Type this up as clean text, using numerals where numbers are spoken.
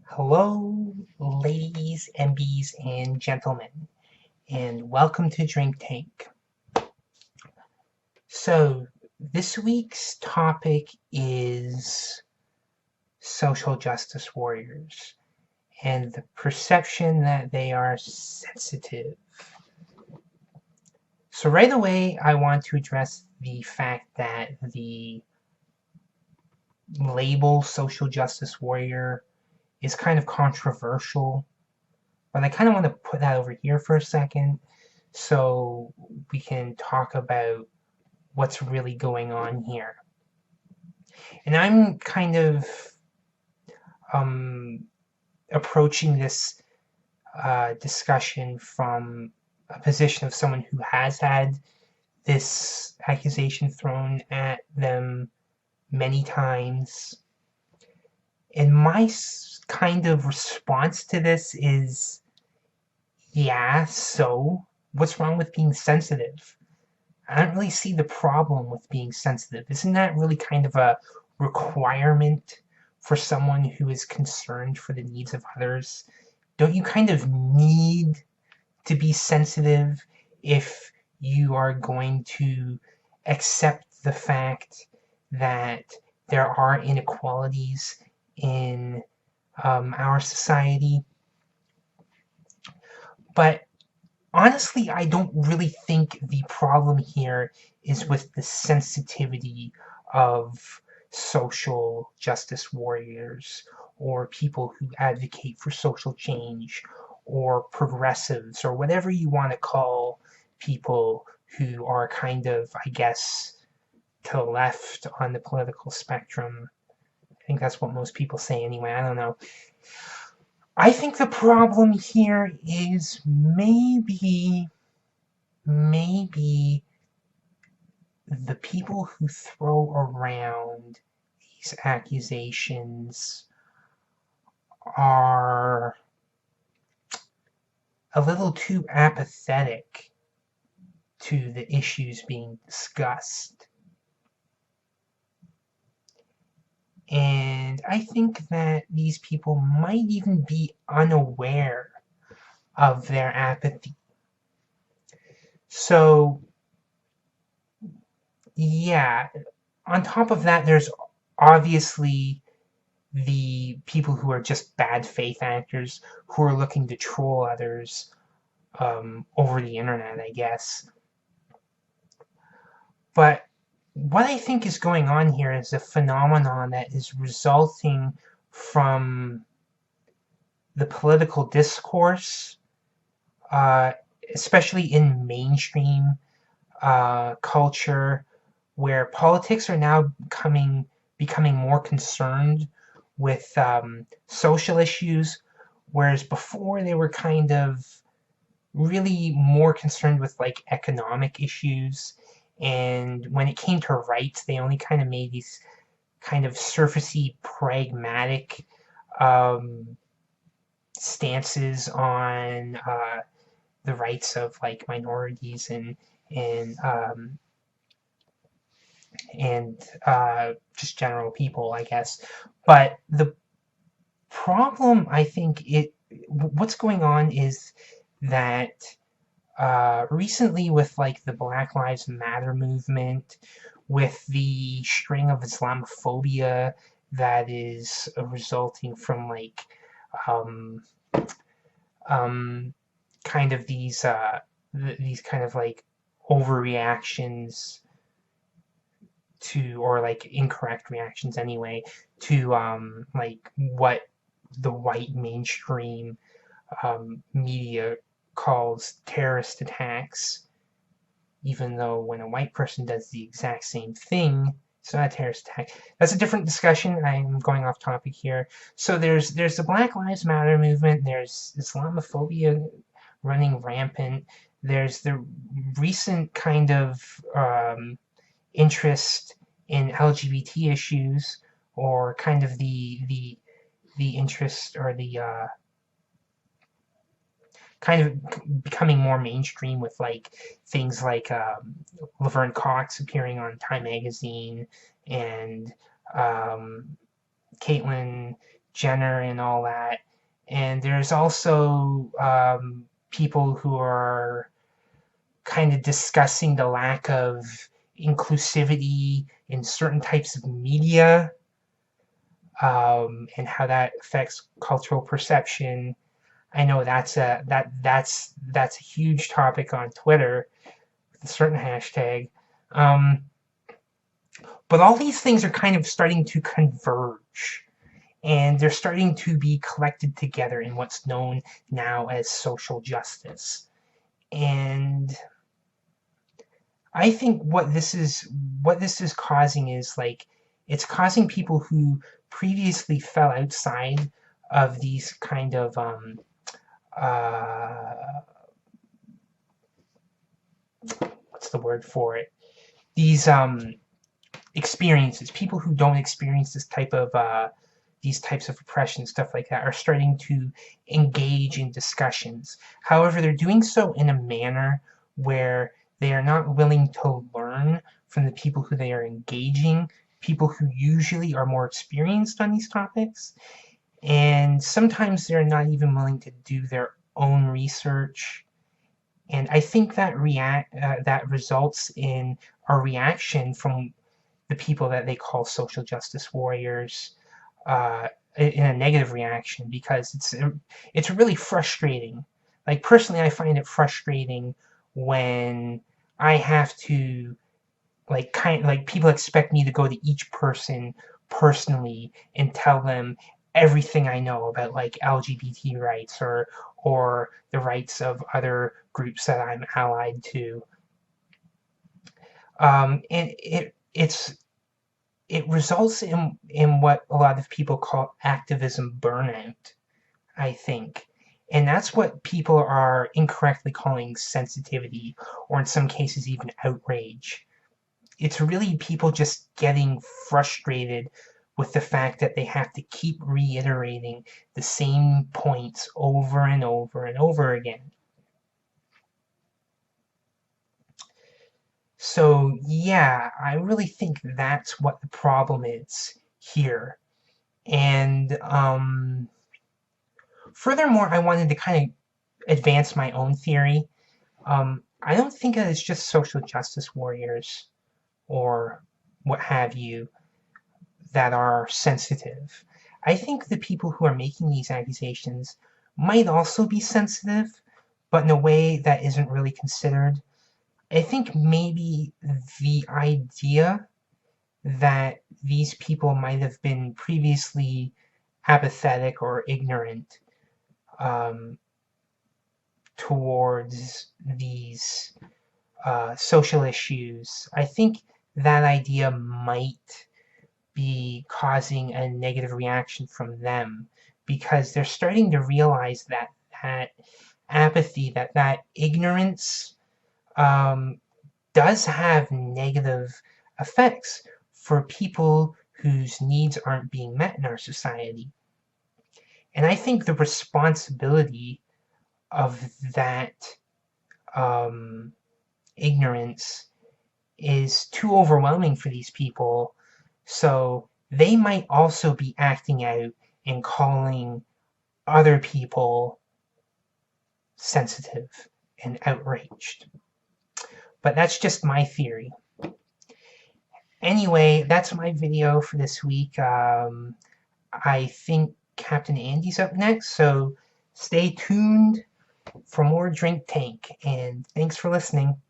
Hello, ladies, MBs, and gentlemen, and welcome to Drink Tank. So, this week's topic is social justice warriors and the perception that they are sensitive. So, right away, I want to address the fact that the label social justice warrior is kind of controversial. But I kind of want to put that over here for a second so we can talk about what's really going on here. And I'm kind of approaching this discussion from a position of someone who has had this accusation thrown at them many times. And my kind of response to this is, yeah, so what's wrong with being sensitive? I don't really see the problem with being sensitive. Isn't that really kind of a requirement for someone who is concerned for the needs of others? Don't you kind of need to be sensitive if you are going to accept the fact that there are inequalities in our society? But honestly, I don't really think the problem here is with the sensitivity of social justice warriors or people who advocate for social change or progressives or whatever you want to call people who are kind of, I guess, to the left on the political spectrum. I think that's what most people say anyway. I don't know. I think the problem here is maybe the people who throw around these accusations are a little too apathetic to the issues being discussed. And I think that these people might even be unaware of their apathy. So, yeah, on top of that, there's obviously the people who are just bad faith actors who are looking to troll others over the internet, I guess. But what I think is going on here is a phenomenon that is resulting from the political discourse, especially in mainstream culture, where politics are now becoming more concerned with social issues, whereas before they were kind of really more concerned with like economic issues. And when it came to rights, they only kind of made these kind of surfacey, pragmatic stances on the rights of like minorities and just general people, I guess. But the problem, I think, what's going on is that recently with like the Black Lives Matter movement, with the string of Islamophobia that is resulting from like kind of these kind of like overreactions to, or like incorrect reactions anyway, to like what the white mainstream media calls terrorist attacks, even though when a white person does the exact same thing, it's not a terrorist attack. That's a different discussion. I'm going off topic here. So there's the Black Lives Matter movement. There's Islamophobia running rampant. There's the recent kind of interest in LGBT issues, or kind of the interest or the kind of becoming more mainstream with like things like Laverne Cox appearing on Time magazine and um, Caitlyn Jenner and all that. And there's also people who are kind of discussing the lack of inclusivity in certain types of media, and how that affects cultural perception. I know that's a huge topic on Twitter with a certain hashtag. Um, but all these things are kind of starting to converge, and they're starting to be collected together in what's known now as social justice. And I think what this is causing is like it's causing people who previously fell outside of these kind of uh, what's the word for it? These experiences. People who don't experience this type of these types of oppression, stuff like that, are starting to engage in discussions. However, they're doing so in a manner where they are not willing to learn from the people who they are engaging, people who usually are more experienced on these topics, and sometimes they're not even willing to do their own research. And I think that results in a reaction from the people that they call social justice warriors, uh, in a negative reaction, because it's really frustrating. Like personally, I find it frustrating when I have to like people expect me to go to each person personally and tell them everything I know about like LGBT rights or the rights of other groups that I'm allied to. And it results in what a lot of people call activism burnout, I think. And that's what people are incorrectly calling sensitivity, or in some cases even outrage. It's really people just getting frustrated with the fact that they have to keep reiterating the same points over and over and over again. So yeah, I really think that's what the problem is here. And furthermore, I wanted to kind of advance my own theory. I don't think that it's just social justice warriors or what have you that are sensitive. I think the people who are making these accusations might also be sensitive, but in a way that isn't really considered. I think maybe the idea that these people might have been previously apathetic or ignorant um, towards these social issues, I think that idea might be causing a negative reaction from them, because they're starting to realize that that apathy, that ignorance, um, does have negative effects for people whose needs aren't being met in our society. And I think the responsibility of that um, ignorance is too overwhelming for these people, so they might also be acting out and calling other people sensitive and outraged. But that's just my theory. Anyway, that's my video for this week. I think Captain Andy's up next, so stay tuned for more Drink Tank, and thanks for listening.